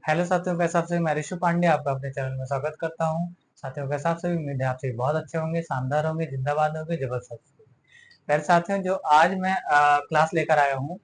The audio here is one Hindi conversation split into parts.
हेलो साथियों, कैसे आप सभी? मैं ऋषु पांडे आपका अपने चैनल में स्वागत करता हूं। साथियों, कैसे आप सभी? उम्मीद है आप सभी बहुत अच्छे होंगे, शानदार होंगे, जिंदाबाद होंगे, जबरदस्त। खैर साथियों, जो आज मैं क्लास लेकर आया हूं,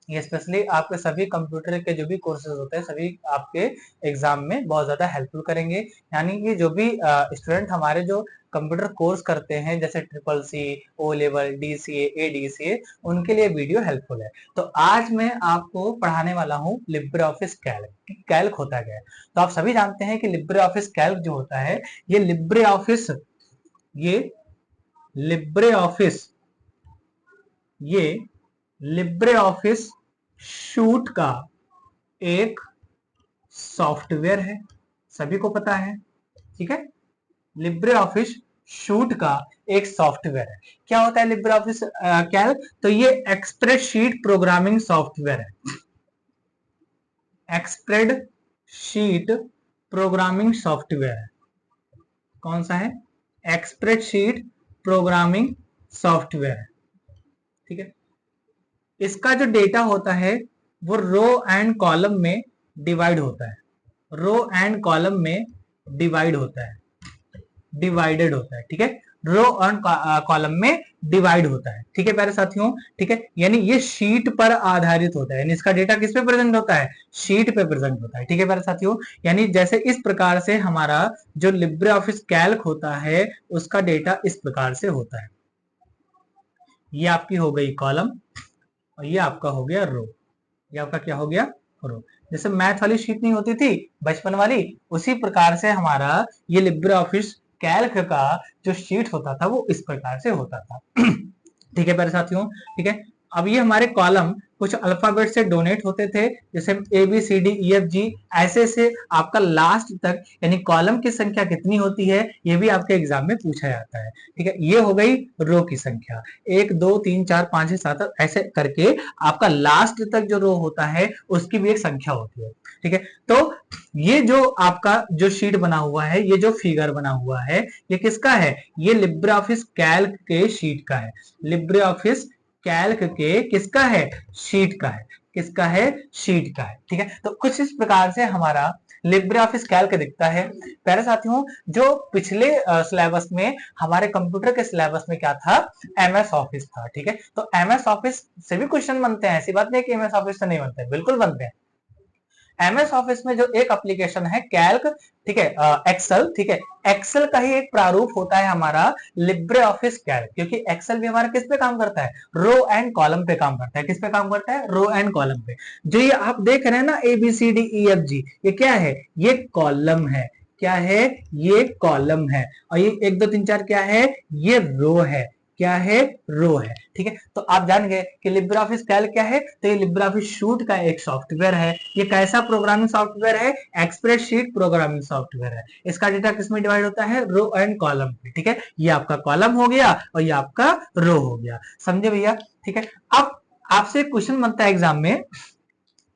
ये स्पेशली आपके सभी कंप्यूटर के जो भी कोर्सेज होते हैं सभी आपके एग्जाम में बहुत ज्यादा हेल्पफुल करेंगे। यानी कि जो भी स्टूडेंट हमारे जो कंप्यूटर कोर्स करते हैं जैसे triple C, O level, DCA, ADCA, उनके लिए वीडियो हेल्पफुल है। तो आज मैं आपको पढ़ाने वाला हूँ लिब्रे ऑफिस कैल्क। कैल्क होता क्या है? तो आप सभी जानते हैं कि लिब्रे ऑफिस कैल्क जो होता है ये लिब्रे ऑफिस ये लिब्रे ऑफिस शूट का एक सॉफ्टवेयर है, सभी को पता है। ठीक है, लिब्रे ऑफिस शूट का एक सॉफ्टवेयर है। क्या होता है लिब्रे ऑफिस कैल्क? तो ये एक्सप्रेस शीट प्रोग्रामिंग सॉफ्टवेयर है। एक्सप्रेड शीट प्रोग्रामिंग सॉफ्टवेयर है। कौन सा है? एक्सप्रेड शीट प्रोग्रामिंग सॉफ्टवेयर है। ठीक है, इसका जो डेटा होता है वो रो एंड कॉलम में डिवाइड होता है। रो एंड कॉलम में डिवाइड होता है, डिवाइडेड होता है। ठीक है, रो एंड कॉलम में डिवाइड होता है। ठीक है प्यारे साथियों, ठीक है, यानी ये शीट पर आधारित होता है। यानी इसका डेटा किस पे प्रेजेंट होता है? शीट पे प्रेजेंट होता है। ठीक है प्यारे साथियों, यानी जैसे इस प्रकार से हमारा जो लिब्रे ऑफिस कैल्क होता है उसका डेटा इस प्रकार से होता है। ये आपकी हो गई कॉलम और ये आपका हो गया रो। ये आपका क्या हो गया? रो। जैसे मैथ वाली शीट नहीं होती थी बचपन वाली, उसी प्रकार से हमारा ये लिब्रे ऑफिस कैल्क का जो शीट होता था वो इस प्रकार से होता था। ठीक है प्यारे साथियों, ठीक है। अब ये हमारे कॉलम कुछ अल्फाबेट से डोनेट होते थे, जैसे A B C D E F G, ऐसे से आपका लास्ट तक, यानी कॉलम की संख्या कितनी होती है ये भी आपके एग्जाम में पूछा जाता है। ठीक है, ये हो गई रो की संख्या, 1 2 3 4 5 6 7 ऐसे करके आपका लास्ट तक जो रो होता है उसकी भी एक संख्या होती है। ठीक है, तो ये जो आपका जो शीट बना हुआ है, ये जो फिगर बना हुआ है, ये किसका है? ये लिब्रे ऑफिस कैल्क के शीट का है। लिब्रे ऑफिस कैल्क के किसका है? शीट का है। किसका है? शीट का है। ठीक है, तो कुछ इस प्रकार से हमारा लिब्रे ऑफिस कैल्क दिखता है। प्यारे साथियों, जो पिछले सिलेबस में हमारे कंप्यूटर के सिलेबस में क्या था? एमएस ऑफिस था। ठीक है, तो एमएस ऑफिस से भी क्वेश्चन बनते हैं, ऐसी बात नहीं कि एमएस ऑफिस से नहीं बनते, बिल्कुल बनते हैं। एमएस ऑफिस में जो एक एप्लीकेशन है कैल्क, ठीक है, एक्सेल, ठीक है, एक्सेल का ही एक प्रारूप होता है हमारा लिब्रे ऑफिस कैल्क, क्योंकि एक्सेल भी हमारा किस पे काम करता है? रो एंड कॉलम पे काम करता है। किस पे काम करता है? रो एंड कॉलम पे। जो ये आप देख रहे हैं ना A B C D E F G, ये क्या है? ये कॉलम है। क्या है? ये कॉलम है। और ये 1 2 3 4 क्या है? ये रो है। क्या है? रो है। ठीक है, तो आप जान गए कि लिब्रे ऑफिस कैल्क क्या है? तो ये लिब्रे ऑफिस शूट का एक सॉफ्टवेयर है। ये कैसा प्रोग्रामिंग सॉफ्टवेयर है? एक्सप्रेस शीट प्रोग्रामिंग सॉफ्टवेयर है। इसका डेटा किसमें डिवाइड होता है? रो एंड कॉलम पे। ठीक है, ये आपका कॉलम हो गया और ये आपका रो हो गया। समझे भैया? ठीक है, अब आपसे क्वेश्चन बनता है एग्जाम में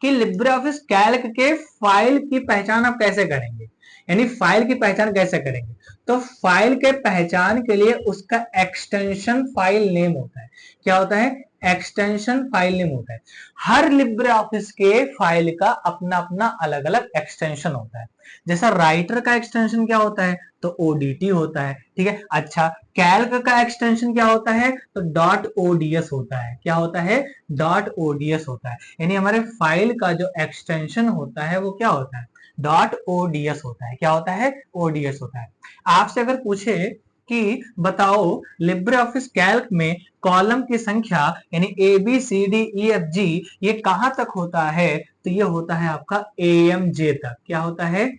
कि लिब्रे ऑफिस कैल्क के फाइल की पहचान आप कैसे करेंगे? यानी फाइल की पहचान कैसे करेंगे? तो फाइल के पहचान के लिए उसका एक्सटेंशन फाइल नेम होता है। क्या होता है? एक्सटेंशन फाइल नेम होता है। हर लिब्रे ऑफिस के फाइल का अपना अपना अलग अलग एक्सटेंशन होता है। जैसा राइटर का एक्सटेंशन क्या होता है? तो ओडीटी होता है। ठीक है, अच्छा, कैल्क का एक्सटेंशन क्या होता है? तो डॉट ओडीएस होता है। क्या होता है? डॉट ओडीएस होता है। यानी हमारे फाइल का जो एक्सटेंशन होता है वो क्या होता है? डॉट ओडीएस होता है। क्या होता है? ओडीएस होता है। आपसे अगर पूछे कि बताओ लिब्रे ऑफिस कैल्क में कॉलम की संख्या यानी A B C D E F G ये कहां तक होता है? तो ये होता है आपका एएम जे तक। क्या होता है?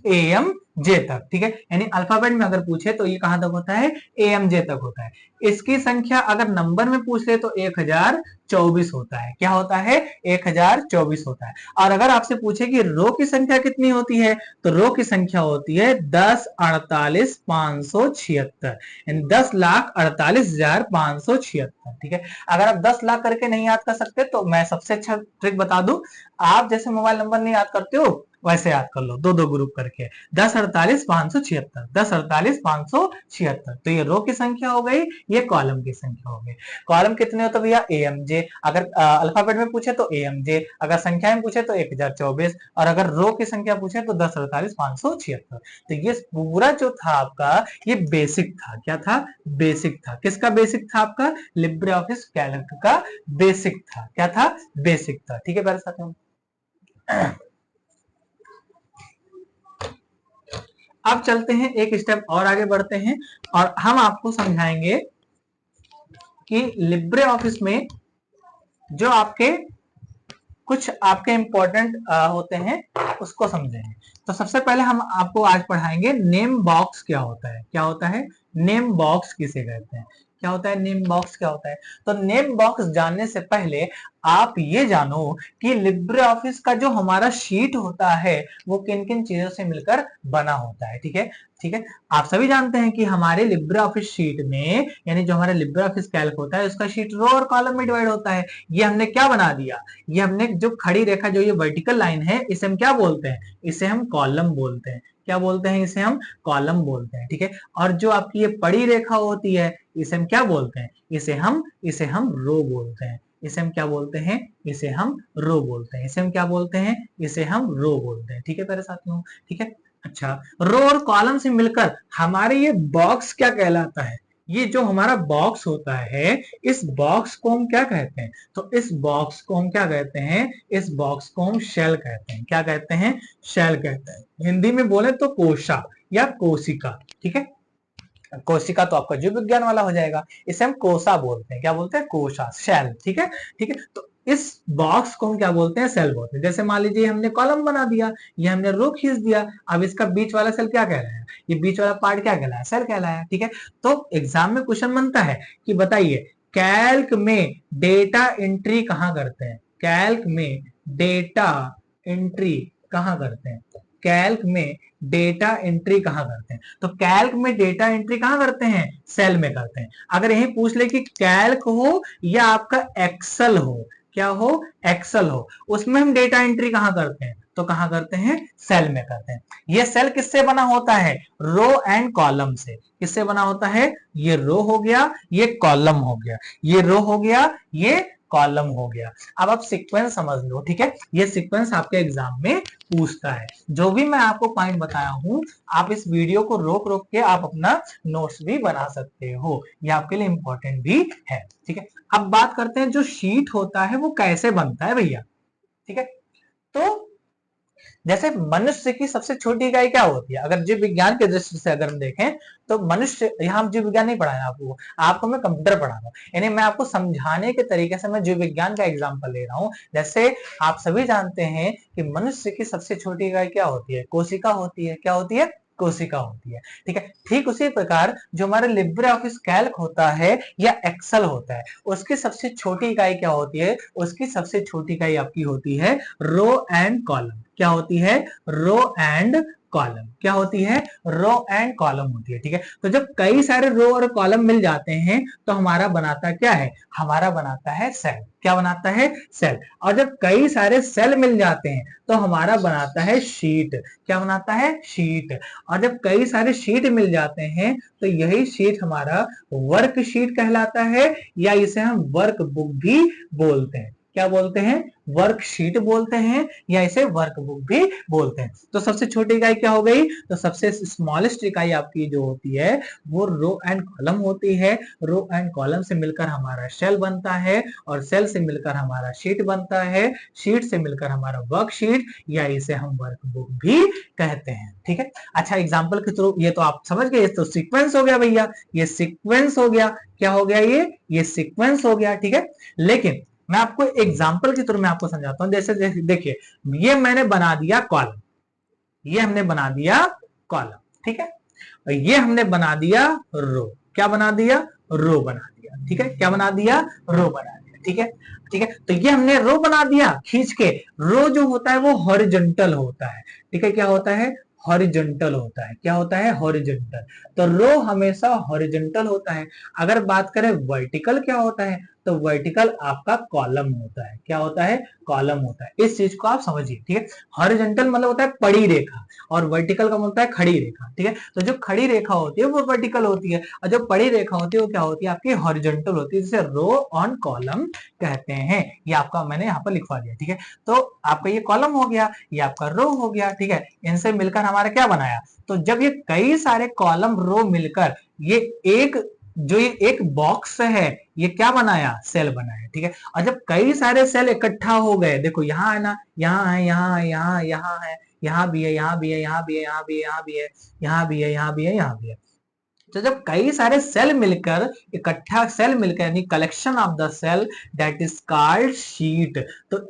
एएम जे तक। ठीक है, यानी अल्फाबेट में अगर पूछे तो ये कहां तक होता है? एएम जे तक होता है। इसकी संख्या अगर नंबर में पूछ ले तो 1024 होता है। क्या होता है? 1024 होता है। और अगर आपसे पूछे कि रो की संख्या कितनी होती है तो रो की संख्या होती है 10,48,576, यानी 10,48,576। ठीक है, अगर आप 10 लाख करके नहीं याद कर सकते तो मैं सबसे अच्छा ट्रिक बता दूं, आप जैसे मोबाइल नंबर नहीं याद करते हो वैसे याद कर लो, दो दो ग्रुप करके 10 1048,576, 1048,576। तो ये रो की संख्या हो गई, ये कॉलम की संख्या हो गई। कॉलम कितने होते भैया, AMJ, अगर अल्फाबेट में पूछे तो AMJ, अगर संख्या में पूछे तो 1024, और अगर रो की संख्या पूछे तो 1048,576। तो ये पूरा जो था आपका ये बेसिक था। क्या था, बेसिक था। किसका बेसिक था, आपका लिब्रे ऑफिस कैल्क का बेसिक था। क्या था, बेसिक था। ठीक है प्यारे साथियों, अब चलते हैं एक स्टेप और आगे बढ़ते हैं और हम आपको समझाएंगे कि लिब्रे ऑफिस में जो आपके कुछ आपके इंपॉर्टेंट होते हैं उसको समझेंगे। तो सबसे पहले हम आपको आज पढ़ाएंगे नेम बॉक्स क्या होता है। क्या होता है, नेम बॉक्स किसे कहते हैं, क्या होता है नेम बॉक्स, क्या होता है। तो नेम बॉक्स जानने से पहले आप ये जानो कि लिब्रे ऑफिस का जो हमारा शीट होता है वो किन किन चीजों से मिलकर बना होता है। ठीक है, ठीक है। आप सभी जानते हैं कि हमारे लिब्रे ऑफिस शीट में, यानी जो हमारा लिब्रे ऑफिस कैल्क होता है उसका शीट रो और कॉलम में डिवाइड होता है। ये हमने क्या बना दिया, ये हमने जो खड़ी रेखा, जो ये वर्टिकल लाइन है, इसे हम क्या बोलते हैं, इसे हम कॉलम बोलते हैं। क्या बोलते हैं, इसे हम कॉलम बोलते हैं। ठीक है, और जो आपकी ये पड़ी रेखा होती है इसे हम क्या बोलते हैं, इसे हम रो बोलते हैं। इसे हम क्या बोलते हैं, इसे हम रो बोलते हैं। इसे हम क्या बोलते हैं, इसे हम रो बोलते हैं। ठीक है प्यारे साथियों, ठीक है। अच्छा, रो और कॉलम से मिलकर हमारे ये बॉक्स क्या कहलाता है, ये जो हमारा बॉक्स होता है इस बॉक्स को हम क्या कहते हैं, तो इस बॉक्स को हम क्या कहते हैं, इस बॉक्स को हम शेल कहते हैं। क्या कहते हैं, शेल कहते हैं। हिंदी में बोले तो कोशा या कोशिका। ठीक है, कोशिका तो आपका जीव विज्ञान वाला हो जाएगा, इसे हम कोसा बोलते हैं। क्या बोलते हैं, कोशा, शेल। ठीक है, ठीक है। तो इस बॉक्स को हम क्या बोलते हैं, सेल बोलते हैं। जैसे मान लीजिए हमने कॉलम बना दिया, ये हमने रो खींच दिया, अब इसका बीच वाला सेल क्या कहलाया, ये बीच वाला पार्ट क्या कहलाया, सेल कहलाया। ठीक है, तो एग्जाम में क्वेश्चन बनता है कि बताइए कैल्क में डेटा एंट्री कहां करते हैं, कैल्क में डेटा एंट्री कहां करते हैं, कैल्क में डेटा एंट्री कहां करते हैं। तो कैल्क में डेटा एंट्री कहां करते हैं, सेल में करते हैं। अगर यही पूछ ले कि कैल्क हो या आपका एक्सेल हो, क्या हो, एक्सेल हो, उसमें हम डेटा एंट्री कहां करते हैं, तो कहां करते हैं, सेल में करते हैं। ये सेल किससे बना होता है, रो एंड कॉलम से। किससे बना होता है, ये रो हो गया, ये कॉलम हो गया, ये रो हो गया, ये कॉलम हो गया। अब आप सीक्वेंस समझ लो। ठीक है, ये सीक्वेंस आपके एग्जाम में पूछता है। जो भी मैं आपको पॉइंट बताया हूं, आप इस वीडियो को रोक रोक के आप अपना नोट्स भी बना सकते हो, ये आपके लिए इंपॉर्टेंट भी है। ठीक है, अब बात करते हैं जो शीट होता है वो कैसे बनता है भैया। ठीक है, तो जैसे मनुष्य की सबसे छोटी इकाई क्या होती है, अगर जीव विज्ञान के दृष्टि से अगर हम देखें तो मनुष्य, यहाँ हम जीव विज्ञान नहीं पढ़ाया आपको, आपको मैं कंप्यूटर पढ़ा रहा हूँ, यानी मैं आपको समझाने के तरीके से मैं जीव विज्ञान का एग्जांपल ले रहा हूँ। जैसे आप सभी जानते हैं कि मनुष्य की सबसे छोटी इकाई क्या होती है, कोशिका होती है। क्या होती है, कोशिका होती है। ठीक है, ठीक उसी प्रकार जो हमारे लिब्रे ऑफिस कैल्क होता है या एक्सेल होता है, उसकी सबसे छोटी इकाई क्या होती है, उसकी सबसे छोटी इकाई आपकी होती है रो एंड कॉलम। क्या होती है, रो एंड कॉलम। क्या होती है, रो एंड कॉलम होती है। ठीक है, तो जब कई सारे रो और कॉलम मिल जाते हैं तो हमारा बनाता क्या है, हमारा बनाता है सेल। क्या बनाता है, सेल। और जब कई सारे सेल मिल जाते हैं तो हमारा बनाता है शीट। क्या बनाता है, शीट। और जब कई सारे शीट मिल जाते हैं तो यही शीट हमारा वर्क शीट कहलाता है, या इसे हम वर्क बुक भी बोलते हैं। क्या बोलते हैं, वर्कशीट बोलते हैं, या इसे वर्कबुक भी बोलते हैं। तो सबसे छोटी इकाई क्या हो गई, तो सबसे स्मॉलेस्ट इकाई आपकी जो होती है वो रो एंड कॉलम होती है। रो एंड कॉलम से मिलकर हमारा सेल बनता है, और सेल से मिलकर हमारा शीट बनता है, शीट से मिलकर हमारा वर्कशीट, या इसे हम वर्कबुक भी कहते हैं। ठीक है, अच्छा एग्जाम्पल के थ्रू ये तो आप समझ गए, तो सीक्वेंस हो गया भैया, ये सीक्वेंस हो गया। क्या हो गया, ये सीक्वेंस हो गया। ठीक है, लेकिन मैं आपको एग्जांपल के थ्रू मैं आपको समझाता हूं। जैसे देखिए, ये मैंने बना दिया कॉलम, ये हमने बना दिया कॉलम। ठीक है, और ये हमने बना दिया रो। क्या बना दिया, रो बना दिया। ठीक है, क्या बना दिया, रो बना दिया। ठीक है, ठीक है, तो ये हमने रो बना दिया खींच के। रो जो होता है वो हॉरिजॉन्टल होता है। ठीक है, क्या होता है, हॉरिजॉन्टल होता है। क्या होता है, हॉरिजॉन्टल। तो रो हमेशा हॉरिजॉन्टल होता है। अगर बात करें वर्टिकल क्या होता है, तो वर्टिकल आपका कॉलम होता है। क्या होता है? कॉलम होता है। इस चीज को आप समझिए, ठीक है। हॉरिजॉन्टल मतलब होता है पड़ी रेखा, और वर्टिकल का मतलब होता है खड़ी रेखा, ठीक है। तो जो खड़ी रेखा होती है वो वर्टिकल होती है, और जो पड़ी रेखा होती है वो क्या होती है? आपकी हॉरिजॉन्टल होती है, जिसे रो ऑन कॉलम कहते हैं। ये आपका मैंने यहाँ पर लिखवा दिया, ठीक है। तो आपका ये कॉलम हो गया, ये आपका रो हो गया, ठीक है। इनसे मिलकर हमारा क्या बनाया? तो जब ये कई सारे कॉलम रो मिलकर ये एक जो ये एक बॉक्स है, ये क्या बनाया? सेल बनाया, ठीक है। और जब कई सारे सेल इकट्ठा हो गए, देखो यहाँ है ना, यहाँ है, यहाँ है, यहाँ यहाँ है, यहाँ भी है, यहाँ भी है, यहाँ भी है, यहाँ भी है, यहाँ भी है, यहाँ भी है, यहाँ भी है, यहाँ भी है। तो जब कई सारे सेल मिलकर इकट्ठा सेल मिलकर यानी collection of the cell that is called sheet. तो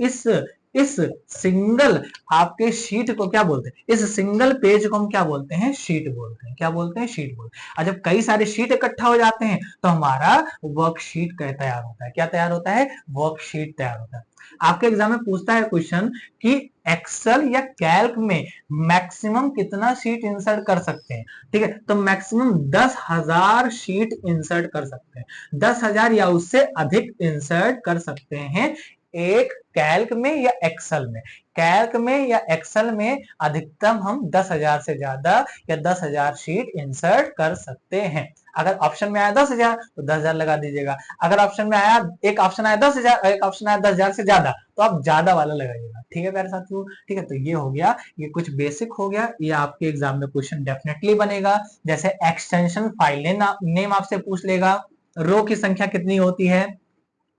इस सिंगल आपके शीट को क्या बोलते हैं? इस सिंगल पेज को हम क्या बोलते हैं? शीट बोलते हैं। क्या बोलते हैं? शीट बोलते हैं। और जब कई सारे शीट इकट्ठा हो जाते हैं तो हमारा वर्कशीट तैयार होता है। क्या तैयार होता है? वर्कशीट तैयार होता है। आपके एग्जाम में पूछता है क्वेश्चन कि एक्सेल या कैल्क में मैक्सिमम कितना शीट इंसर्ट कर सकते हैं, ठीक है। तो मैक्सिमम 10,000 शीट इंसर्ट कर सकते हैं। 10,000 या उससे अधिक इंसर्ट कर सकते हैं एक कैल्क में या एक्सेल में। कैल्क में या एक्सेल में अधिकतम हम 10,000 से ज्यादा या 10,000 शीट इंसर्ट कर सकते हैं। अगर ऑप्शन में आया 10,000 तो 10,000 लगा दीजिएगा। अगर ऑप्शन में आया, एक ऑप्शन आया 10,000, एक ऑप्शन आया 10,000 से ज्यादा, तो आप ज्यादा वाला लगाइएगा, ठीक है प्यारे साथियों। ठीक है, तो ये हो गया, ये कुछ बेसिक हो गया। ये आपके एग्जाम में क्वेश्चन डेफिनेटली बनेगा। जैसे एक्सटेंशन फाइल नेम आपसे पूछ लेगा, रो की संख्या कितनी होती है,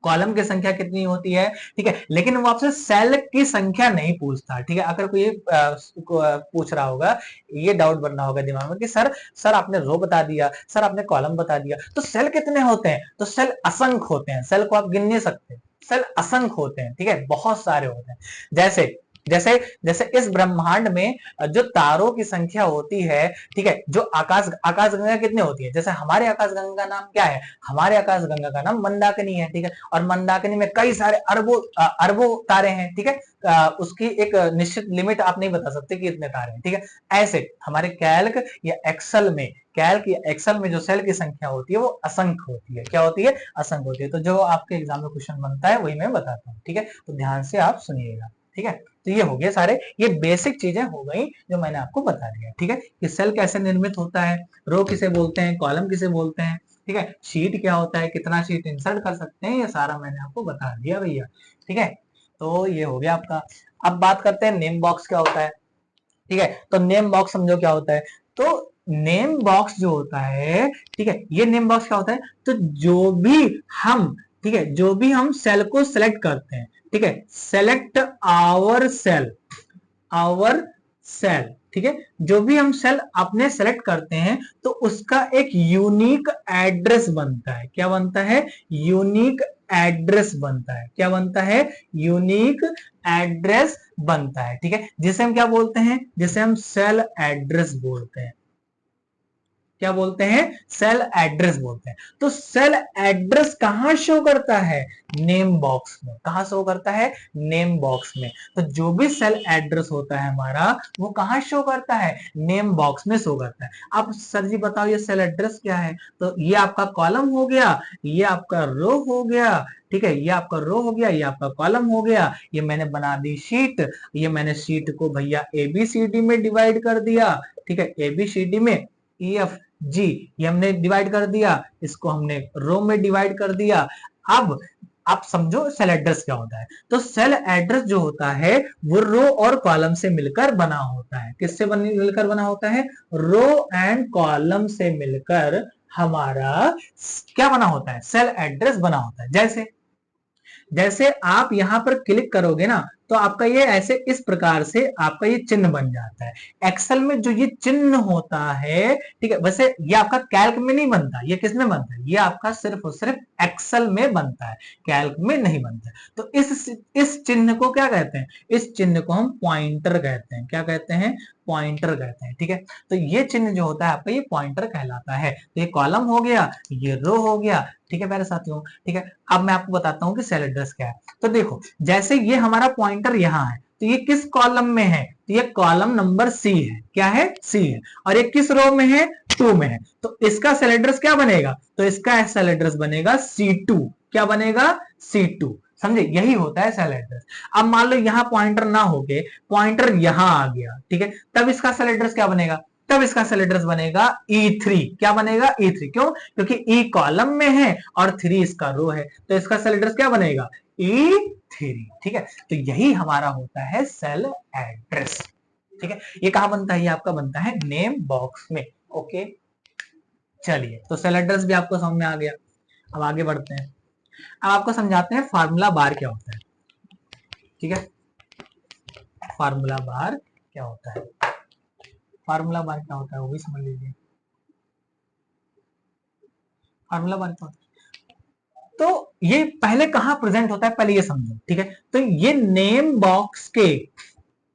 कॉलम की संख्या कितनी होती है, ठीक है। लेकिन वो आपसे सेल की संख्या नहीं पूछता, ठीक है। अगर कोई पूछ रहा होगा, ये डाउट बनना होगा दिमाग में कि सर आपने रो बता दिया, सर आपने कॉलम बता दिया, तो सेल कितने होते हैं? तो सेल असंख्य होते हैं, सेल को आप गिन नहीं सकते, सेल असंख्य होते हैं, ठीक है, बहुत सारे होते हैं। जैसे जैसे जैसे इस ब्रह्मांड में जो तारों की संख्या होती है, ठीक है, जो आकाशगंगा कितने होती है? जैसे हमारे आकाशगंगा का नाम क्या है? हमारे आकाशगंगा का नाम मंदाकिनी है, ठीक है। और मंदाकिनी में कई सारे अरबों तारे हैं, ठीक है। उसकी एक निश्चित लिमिट आप नहीं बता सकते कि इतने तारे हैं, ठीक है। ऐसे हमारे कैल्क या एक्सेल में जो सेल की संख्या होती है वो असंख्य होती है। क्या होती है? असंख्य होती है। तो जो आपके एग्जाम में क्वेश्चन बनता है वही मैं बताता हूँ, ठीक है। तो ध्यान से आप सुनिएगा, ठीक है। तो ये हो गए सारे, ये बेसिक चीजें हो गई जो मैंने आपको बता दिया, ठीक है, कि सेल कैसे निर्मित होता है, रो किसे बोलते हैं, कॉलम किसे बोलते हैं, ठीक है, शीट क्या होता है, कितना शीट इंसर्ट कर सकते हैं, ये सारा मैंने आपको बता दिया भैया, ठीक है। तो ये हो गया आपका। अब बात करते हैं नेम बॉक्स क्या होता है, ठीक है। तो नेम बॉक्स समझो क्या होता है। तो नेम बॉक्स जो होता है, ठीक है, ये नेम बॉक्स क्या होता है? तो जो भी हम, ठीक है, जो भी हम सेल को सिलेक्ट करते हैं, ठीक है, सेलेक्ट आवर सेल, ठीक है, जो भी हम सेल अपने सेलेक्ट करते हैं तो उसका एक यूनिक एड्रेस बनता है। क्या बनता है? यूनिक एड्रेस बनता है। क्या बनता है? यूनिक एड्रेस बनता है, ठीक है, जिसे हम क्या बोलते हैं? जिसे हम सेल एड्रेस बोलते हैं। क्या बोलते हैं? सेल एड्रेस बोलते हैं। तो सेल एड्रेस कहां शो करता है? नेम बॉक्स में। कहां शो करता है? नेम बॉक्स में। तो जो भी सेल एड्रेस होता है हमारा, वो कहां शो करता है? नेम बॉक्स में शो करता है। अब सर जी बताओ ये सेल एड्रेस क्या है? तो ये आपका कॉलम हो गया, ये आपका रो हो गया, ठीक है, ये आपका रो हो गया, ये आपका कॉलम हो गया, ये मैंने बना दी शीट, ये मैंने शीट को भैया ABCD में डिवाइड कर दिया, ठीक है, ABCD में EF जी ये हमने डिवाइड कर दिया, इसको हमने रो में डिवाइड कर दिया। अब आप समझो सेल एड्रेस क्या होता है। तो सेल एड्रेस जो होता है वो रो और कॉलम से मिलकर बना होता है। किससे मिलकर बना होता है? रो एंड कॉलम से मिलकर हमारा क्या बना होता है? सेल एड्रेस बना होता है। जैसे आप यहां पर क्लिक करोगे ना, तो आपका ये ऐसे इस प्रकार से आपका ये चिन्ह बन जाता है। एक्सेल में जो ये चिन्ह होता है, ठीक है, वैसे ये आपका कैल्क में नहीं बनता, ये किस में बनता है? ये आपका सिर्फ और सिर्फ एक्सेल में बनता है, कैल्क में नहीं बनता है। तो इस चिन्ह को क्या कहते हैं? इस चिन्ह को हम पॉइंटर कहते हैं। क्या कहते हैं? पॉइंटर कहते हैं, ठीक है। तो ये चिन्ह जो होता है आपका, ये पॉइंटर कहलाता है। तो ये कॉलम हो गया, ये रो हो गया, ठीक है प्यारे साथियों, ठीक है। अब मैं आपको बताता हूं कि सेल एड्रेस क्या है। तो देखो, जैसे ये हमारा पॉइंटर यहाँ है, तो ये किस कॉलम में है? तो ये कॉलम नंबर C है। क्या है? C है। और ये किस रो में है? 2 में है। तो इसका सेल एड्रेस क्या बनेगा? तो इसका सेल एड्रेस बनेगा C2। क्या बनेगा, C2। समझे, यही होता है सेल एड्रेस। अब मान लो यहाँ पॉइंटर ना होके पॉइंटर यहां आ गया, ठीक है, तब इसका सेल एड्रेस क्या बनेगा, तब इसका सेल एड्रेस बनेगा E3। क्या बनेगा, E3। क्यों, क्योंकि E कॉलम में है और 3 इसका रो है, तो इसका सेल एड्रेस क्या बनेगा, E3। ठीक है, तो यही हमारा होता है सेल एड्रेस। ठीक है, ये कहां बनता है, ये आपका बनता है नेम बॉक्स में। ओके, चलिए, तो सेल एड्रेस भी आपको समझ में आ गया। अब आगे बढ़ते हैं, अब आपको समझाते हैं फार्मूला बार क्या होता है। ठीक है, फार्मूला बार क्या होता है, फार्मूला बार क्या होता है वो भी समझ लीजिए। फार्मूला बार क्या होता है, तो ये पहले कहां प्रेजेंट होता है, पहले ये समझो। ठीक है, तो ये नेम बॉक्स के,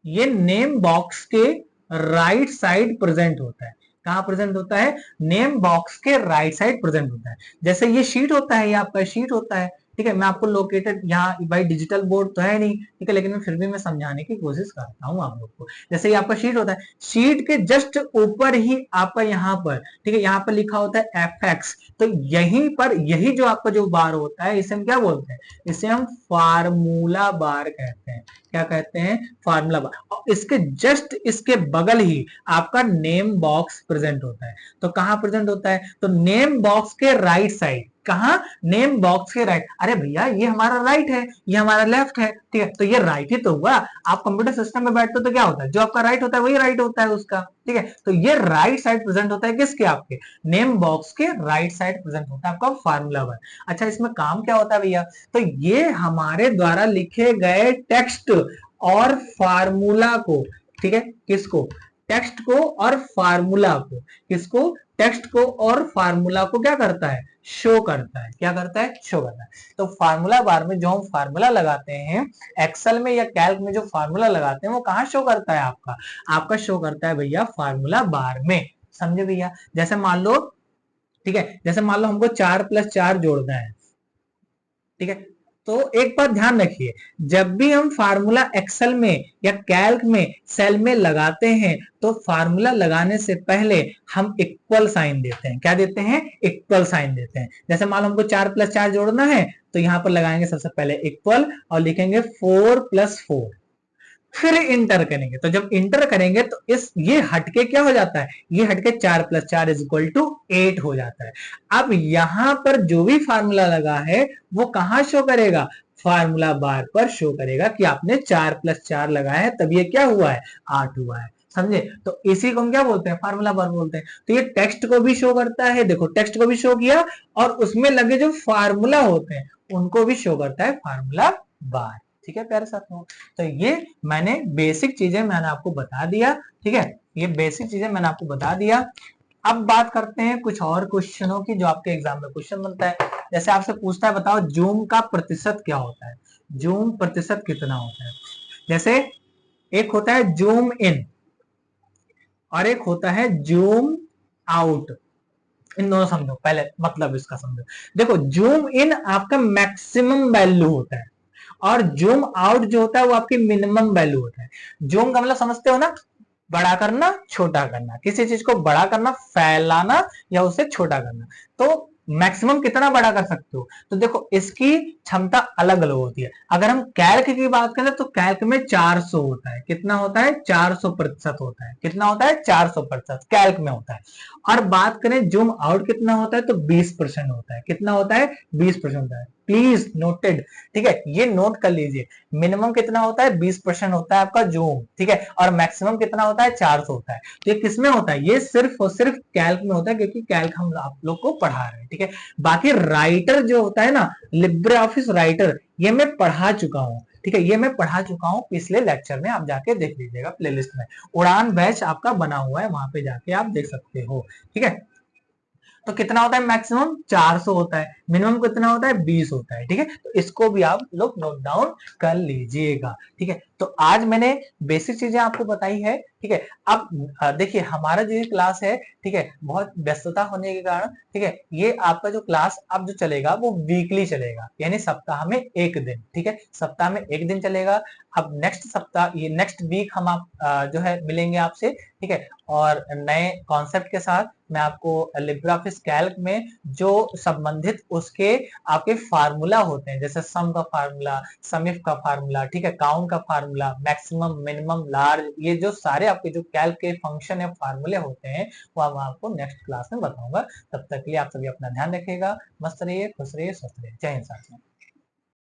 ये नेम बॉक्स के राइट साइड प्रेजेंट होता है। कहां प्रेजेंट होता है, नेम बॉक्स के राइट साइड प्रेजेंट होता है। जैसे ये शीट होता है, ये आपका शीट होता है। ठीक है, मैं आपको लोकेटेड यहाँ भाई डिजिटल बोर्ड तो है नहीं, ठीक है, लेकिन मैं फिर भी मैं समझाने की कोशिश करता हूँ आप लोग को। जैसे ये आपका शीट होता है, शीट के जस्ट ऊपर ही आपका यहाँ पर, ठीक है, यहाँ पर लिखा होता है FX। तो यहीं पर यही जो आपका जो बार होता है, इसे हम क्या बोलते हैं, इसे हम फार्मूला बार कहते हैं। क्या कहते हैं, फार्मूला बार। और इसके जस्ट इसके बगल ही आपका नेम बॉक्स प्रेजेंट होता है। तो कहां प्रेजेंट होता है, तो नेम बॉक्स के राइट साइड। कहां, नेम बॉक्स के राइट। अरे भैया ये हमारा राइट है, ये हमारा लेफ्ट है, ठीक है, तो ये राइट ही तो हुआ। आप कंप्यूटर सिस्टम में बैठते हो तो क्या होता है, जो आपका राइट होता है वही राइट होता है उसका। ठीक है, तो ये राइट साइड प्रेजेंट होता है किसके, आपके नेम बॉक्स के राइट साइड प्रेजेंट होता है आपका फार्मूला बार। अच्छा, इसमें काम क्या होता है भैया, तो ये हमारे द्वारा लिखे गए टेक्स्ट और फार्मूला को, ठीक है, किसको, टेक्स्ट को और फार्मूला को, किसको, टेक्स्ट को और फार्मूला को क्या करता है, शो करता है। क्या करता है, शो करता है। तो फार्मूला बार में जो हम फार्मूला लगाते हैं, एक्सेल में या कैल्क में जो फार्मूला लगाते हैं, वो कहां शो करता है, आपका आपका शो करता है भैया फार्मूला बार में। समझे भैया, जैसे मान लो, ठीक है, जैसे मान लो हमको 4 + 4 जोड़ना है। ठीक है, तो एक बात ध्यान रखिए, जब भी हम फार्मूला एक्सेल में या कैल्क में सेल में लगाते हैं, तो फार्मूला लगाने से पहले हम इक्वल साइन देते हैं। क्या देते हैं, इक्वल साइन देते हैं। जैसे मान लो हमको 4 + 4 जोड़ना है, तो यहां पर लगाएंगे सबसे पहले इक्वल और लिखेंगे 4 + 4, फिर इंटर करेंगे। तो जब इंटर करेंगे तो इस ये हटके क्या हो जाता है, ये हटके 4 + 4 = 8 हो जाता है। अब यहां पर जो भी फार्मूला लगा है वो कहां शो करेगा, फार्मूला बार पर शो करेगा कि आपने 4 + 4 लगाया है, तब ये क्या हुआ है, 8 हुआ है। समझे, तो इसी को हम क्या बोलते हैं, फार्मूला बार बोलते हैं। तो ये टेक्स्ट को भी शो करता है, देखो टेक्स्ट को भी शो किया, और उसमें लगे जो फार्मूला होते हैं उनको भी शो करता है फार्मूला बार। ठीक है प्यारे साथियों, तो ये मैंने बेसिक चीजें मैंने आपको बता दिया। ठीक है, ये बेसिक चीजें मैंने आपको बता दिया। अब बात करते हैं कुछ और क्वेश्चनों की जो आपके एग्जाम में क्वेश्चन बनता है। जैसे आपसे पूछता है, बताओ जूम का प्रतिशत क्या होता है, जूम प्रतिशत कितना होता है। जैसे एक होता है जूम इन और एक होता है जूम आउट। इन दोनों समझो, पहले मतलब इसका समझो। देखो जूम इन आपका मैक्सिमम वैल्यू होता है और जूम आउट जो होता है वो आपकी मिनिमम वैल्यू होता है। जूम का मतलब समझते हो ना, बड़ा करना छोटा करना, किसी चीज को बड़ा करना, फैलाना या उसे छोटा करना। तो मैक्सिमम कितना बड़ा कर सकते हो, तो देखो इसकी क्षमता अलग अलग होती है। अगर हम कैल्क की बात करें तो कैल्क में 400 होता है। कितना होता है, 400% होता है। कितना होता है, 400% कैल्क में होता है। और बात करें जूम आउट कितना होता है, तो 20% होता है। कितना होता है, 20% होता है। प्लीज नोटेड, ठीक है, ये नोट कर लीजिए। मिनिमम कितना होता है, 20% होता है आपका जूम, ठीक है, और मैक्सिमम कितना होता है, 400 होता है। तो ये किसमें होता है, ये सिर्फ और सिर्फ कैल्क में होता है, क्योंकि कैल्क हम आप लोग को पढ़ा रहे हैं। ठीक है, बाकी राइटर जो होता है ना, लिब्रे ऑफिस राइटर, ये मैं पढ़ा चुका हूं। ठीक है, ये मैं पढ़ा चुका हूं पिछले लेक्चर में, आप जाके देख लीजिएगा प्लेलिस्ट में, उड़ान बैच आपका बना हुआ है, वहां पे जाके आप देख सकते हो। ठीक है, तो कितना होता है, मैक्सिमम 400 होता है, मिनिमम कितना होता है, 20 होता है। ठीक है, तो इसको भी आप लोग नोट डाउन कर लीजिएगा। ठीक है, तो आज मैंने बेसिक चीजें आपको बताई है, ठीक है। अब देखिए हमारा जो ये क्लास है, ठीक है, बहुत व्यस्तता होने के कारण, ठीक है, ये आपका जो क्लास अब जो चलेगा वो वीकली चलेगा, यानी सप्ताह में एक दिन, ठीक है, सप्ताह में एक दिन चलेगा। अब नेक्स्ट सप्ताह, ये नेक्स्ट वीक हम आप जो है मिलेंगे आपसे, ठीक है, और नए कॉन्सेप्ट के साथ मैं आपको लिब्रियोफिस कैल्क में जो संबंधित उसके आपके फार्मूला होते हैं, जैसे सम का फार्मूला, समिफ का फार्मूला, ठीक है, काउंट का फार्मूला, मैक्सिमम, मिनिमम, लार्ज, ये जो सारे आपके जो कैल्क के फंक्शन या फार्मूले होते हैं वो मैं आपको नेक्स्ट क्लास में बताऊंगा। तब तक के लिए आप सभी अपना ध्यान रखिएगा, मस्त रहिए, खुश रहिए, स्वस्थ रहिए। जय हिंद साथियों।